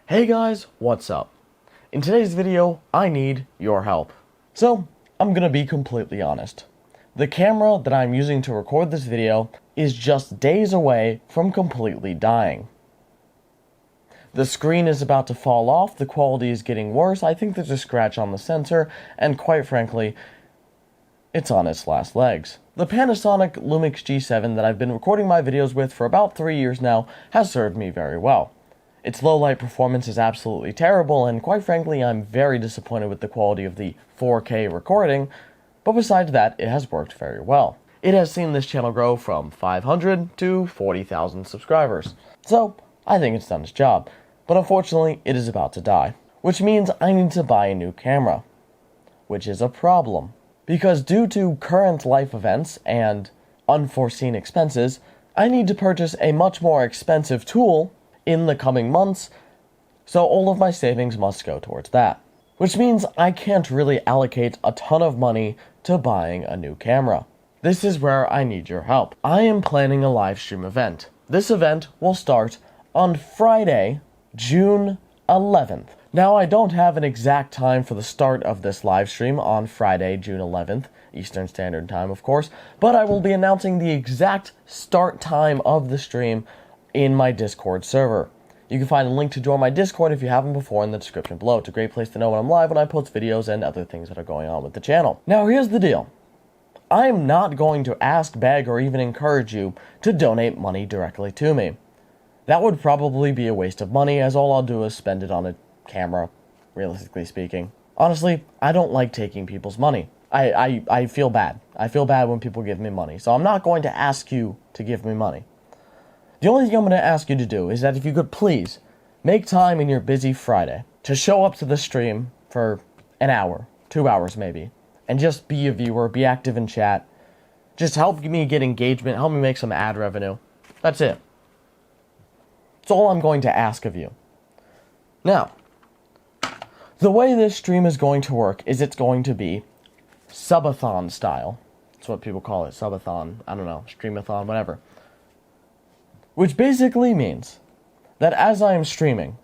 Hey guys, what's up? In today's video, I need your help. So, I'm gonna be completely honest. The camera that I'm using to record this video is just days away from completely dying. The screen is about to fall off, the quality is getting worse, I think there's a scratch on the sensor, and quite frankly, it's on its last legs. The Panasonic Lumix G7 that I've been recording my videos with for about 3 years now has served me very well. Its low light performance is absolutely terrible, and quite frankly, I'm very disappointed with the quality of the 4K recording, but besides that, it has worked very well. It has seen this channel grow from 500 to 40,000 subscribers, so I think it's done its job. But unfortunately, it is about to die, which means I need to buy a new camera, which is a problem. Because due to current life events and unforeseen expenses, I need to purchase a much more expensive tool in the coming months, so all of my savings must go towards that. Which means I can't really allocate a ton of money to buying a new camera. This is where I need your help. I am planning a live stream event. This event will start on Friday, June 11th. Now, I don't have an exact time for the start of this live stream on Friday, June 11th, Eastern Standard Time, of course, but I will be announcing the exact start time of the stream in my Discord server. You can find a link to join my Discord if you haven't before in the description below. It's a great place to know when I'm live, when I post videos and other things that are going on with the channel. Now, here's the deal. I am not going to ask, beg, or even encourage you to donate money directly to me. That would probably be a waste of money, as all I'll do is spend it on a camera, realistically speaking. Honestly, I don't like taking people's money. I feel bad. I feel bad when people give me money, so I'm not going to ask you to give me money. The only thing I'm going to ask you to do is that if you could please make time in your busy Friday to show up to the stream for an hour, 2 hours maybe, and just be a viewer, be active in chat. Just help me get engagement, help me make some ad revenue. That's it. That's all I'm going to ask of you. Now, the way this stream is going to work is it's going to be subathon style. That's what people call it, subathon. I don't know, streamathon, whatever. Which basically means that as I am streaming,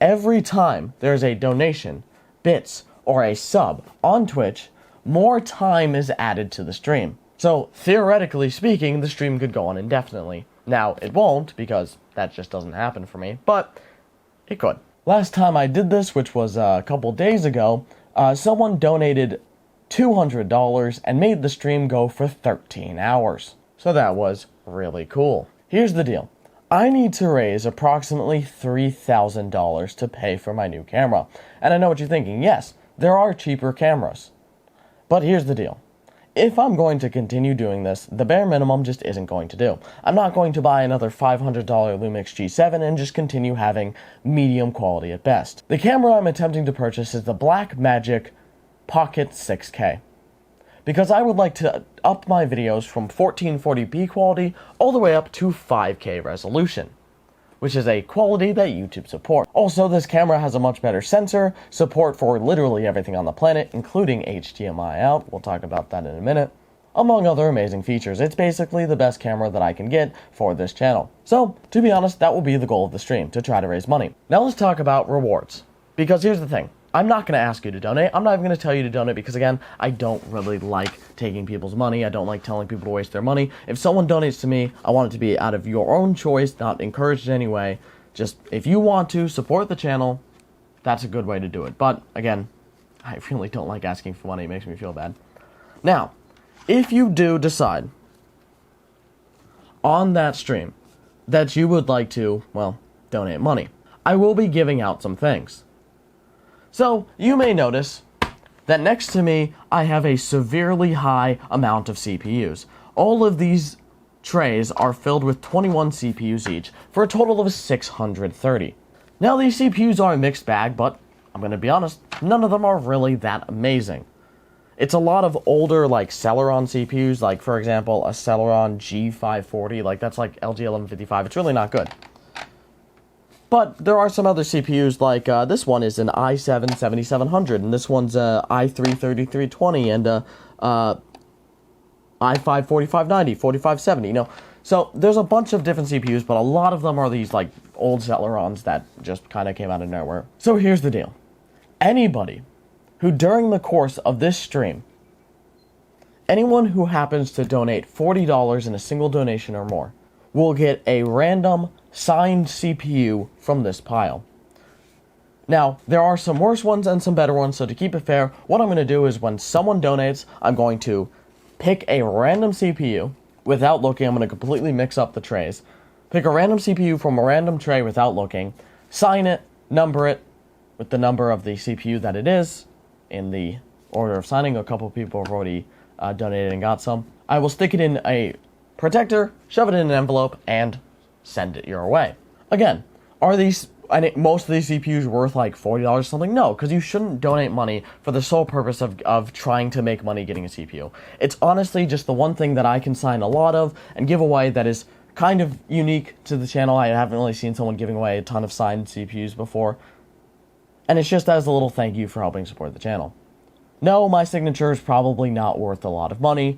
every time there's a donation, bits, or a sub on Twitch, more time is added to the stream. So, theoretically speaking, the stream could go on indefinitely. Now, it won't, because that just doesn't happen for me, but it could. Last time I did this, which was a couple days ago, someone donated $200 and made the stream go for 13 hours. So that was really cool. Here's the deal. I need to raise approximately $3,000 to pay for my new camera. And I know what you're thinking. Yes, there are cheaper cameras. But here's the deal. If I'm going to continue doing this, the bare minimum just isn't going to do. I'm not going to buy another $500 Lumix G7 and just continue having medium quality at best. The camera I'm attempting to purchase is the Blackmagic Pocket 6K. Because I would like to up my videos from 1440p quality all the way up to 5K resolution, which is a quality that YouTube supports. Also, this camera has a much better sensor, support for literally everything on the planet, including HDMI out, we'll talk about that in a minute, among other amazing features. It's basically the best camera that I can get for this channel. So, to be honest, that will be the goal of the stream, to try to raise money. Now let's talk about rewards, because here's the thing. I'm not going to ask you to donate. I'm not even going to tell you to donate because, again, I don't really like taking people's money. I don't like telling people to waste their money. If someone donates to me, I want it to be out of your own choice, not encouraged in any way. Just, if you want to support the channel, that's a good way to do it. But, again, I really don't like asking for money. It makes me feel bad. Now, if you do decide on that stream that you would like to, well, donate money, I will be giving out some things. So, you may notice that next to me, I have a severely high amount of CPUs. All of these trays are filled with 21 CPUs each, for a total of 630. Now, these CPUs are a mixed bag, but I'm going to be honest, none of them are really that amazing. It's a lot of older, like, Celeron CPUs, like, for example, a Celeron G540, like, that's like LG 1155. It's really not good. But there are some other CPUs, like this one is an i7 7700, and this one's a i3 3320, and a i5 4590, 4570. You know, So there's a bunch of different CPUs, but a lot of them are these like old Celerons that just kind of came out of nowhere. So here's the deal. Anybody who during the course of this stream, anyone who happens to donate $40 in a single donation or more will get a random signed CPU from this pile. Now, there are some worse ones and some better ones, so to keep it fair, what I'm going to do is when someone donates, I'm going to pick a random CPU. Without looking, I'm going to completely mix up the trays. Pick a random CPU from a random tray without looking, sign it, number it with the number of the CPU that it is, in the order of signing. A couple people have already donated and got some. I will stick it in a protector, shove it in an envelope, and send it your way. Again, are these... most of these CPUs worth like $40 or something? No, because you shouldn't donate money for the sole purpose of trying to make money getting a CPU. It's honestly just the one thing that I can sign a lot of and give away that is kind of unique to the channel. I haven't really seen someone giving away a ton of signed CPUs before. And it's just as a little thank you for helping support the channel. No, my signature is probably not worth a lot of money.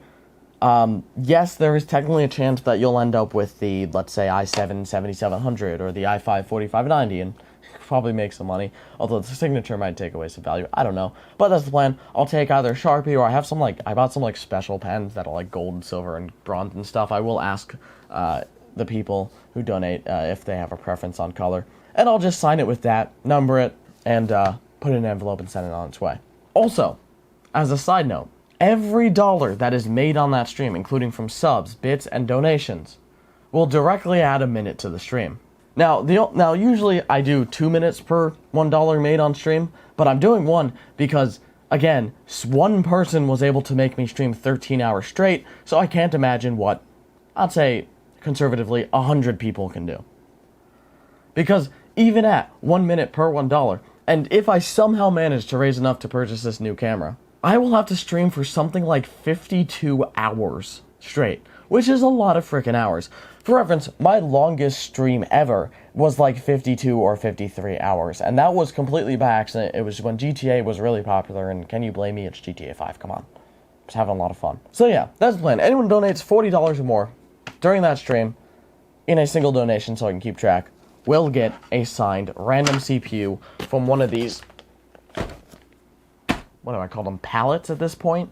Yes, there is technically a chance that you'll end up with the, let's say, i7-7700 or the i5-4590 and probably make some money, although the signature might take away some value. I don't know, but that's the plan. I'll take either Sharpie or I have some, I bought some, special pens that are, gold and silver and bronze and stuff. I will ask, the people who donate, if they have a preference on color, and I'll just sign it with that, number it, and, put it in an envelope and send it on its way. Also, as a side note, every dollar that is made on that stream, including from subs, bits, and donations, will directly add a minute to the stream. Now, usually I do 2 minutes per $1 made on stream, but I'm doing 1 because, again, one person was able to make me stream 13 hours straight, so I can't imagine what, I'd say, conservatively, 100 people can do. Because even at 1 minute per $1, and if I somehow manage to raise enough to purchase this new camera, I will have to stream for something like 52 hours straight, which is a lot of freaking hours. For reference, my longest stream ever was like 52 or 53 hours, and that was completely by accident. It was when GTA was really popular, and can you blame me? It's GTA 5, come on. Just having a lot of fun. So yeah, that's the plan. Anyone donates $40 or more during that stream, in a single donation so I can keep track, will get a signed random CPU from one of these, what do I call them, pallets at this point?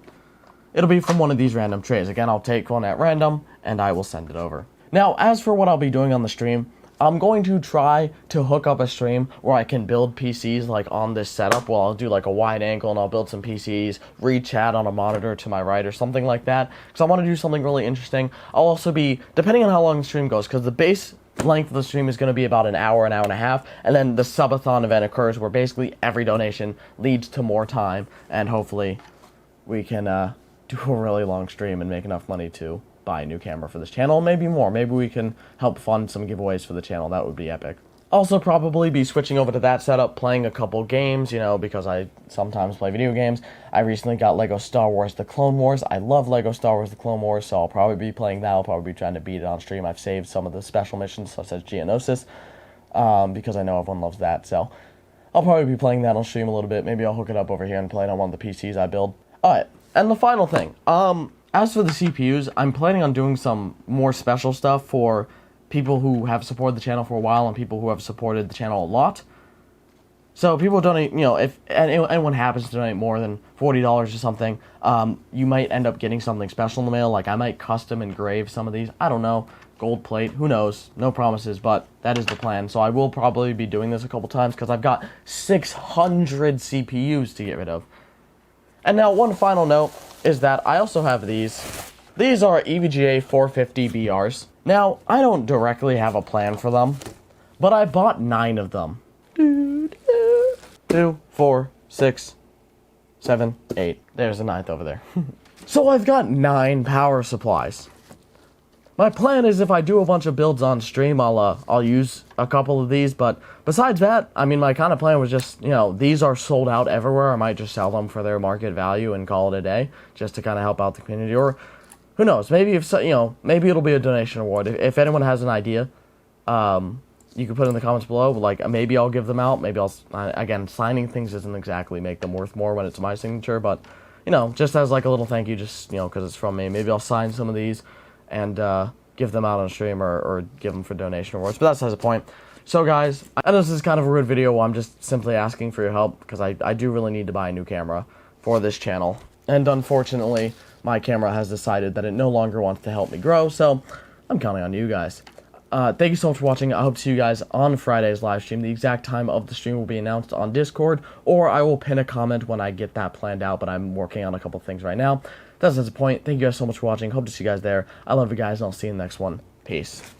It'll be from one of these random trays. Again, I'll take one at random, and I will send it over. Now, as for what I'll be doing on the stream, I'm going to try to hook up a stream where I can build PCs, on this setup. Well, I'll do, a wide angle, and I'll build some PCs, read chat on a monitor to my right, or something like that, because I want to do something really interesting. I'll also be, depending on how long the stream goes, because the base length of the stream is going to be about an hour and a half, and then the subathon event occurs where basically every donation leads to more time, and hopefully we can do a really long stream and make enough money to buy a new camera for this channel, maybe more. Maybe we can help fund some giveaways for the channel. That would be epic. Also probably be switching over to that setup, playing a couple games, because I sometimes play video games. I recently got Lego Star Wars The Clone Wars. I love Lego Star Wars The Clone Wars, so I'll probably be playing that. I'll probably be trying to beat it on stream. I've saved some of the special missions, such as Geonosis, because I know everyone loves that, so I'll probably be playing that on stream a little bit. Maybe I'll hook it up over here and play it on one of the PCs I build. Alright, and the final thing, as for the CPUs, I'm planning on doing some more special stuff for people who have supported the channel for a while and people who have supported the channel a lot. So people donate, if anyone happens to donate more than $40 or something, you might end up getting something special in the mail. I might custom engrave some of these. I don't know. Gold plate. Who knows? No promises, but that is the plan. So I will probably be doing this a couple times because I've got 600 CPUs to get rid of. And now one final note is that I also have these. These are EVGA 450 BRs. Now, I don't directly have a plan for them, but I bought 9 of them. 2, 4, 6, 7, 8. There's a 9th over there. So I've got 9 power supplies. My plan is if I do a bunch of builds on stream, I'll use a couple of these, but besides that, my kind of plan was just, these are sold out everywhere. I might just sell them for their market value and call it a day, just to kind of help out the community, or who knows, maybe maybe it'll be a donation award. If anyone has an idea, you can put it in the comments below, maybe I'll give them out, maybe again, signing things doesn't exactly make them worth more when it's my signature, but, just as a little thank you, just, because it's from me, maybe I'll sign some of these, and give them out on stream or give them for donation rewards. But that's besides the point. So guys, I know this is kind of a rude video where I'm just simply asking for your help because I do really need to buy a new camera for this channel. And unfortunately, my camera has decided that it no longer wants to help me grow, so I'm counting on you guys. Thank you so much for watching. I hope to see you guys on Friday's live stream. The exact time of the stream will be announced on Discord, or I will pin a comment when I get that planned out, but I'm working on a couple things right now. That's the point. Thank you guys so much for watching. Hope to see you guys there. I love you guys, and I'll see you in the next one. Peace.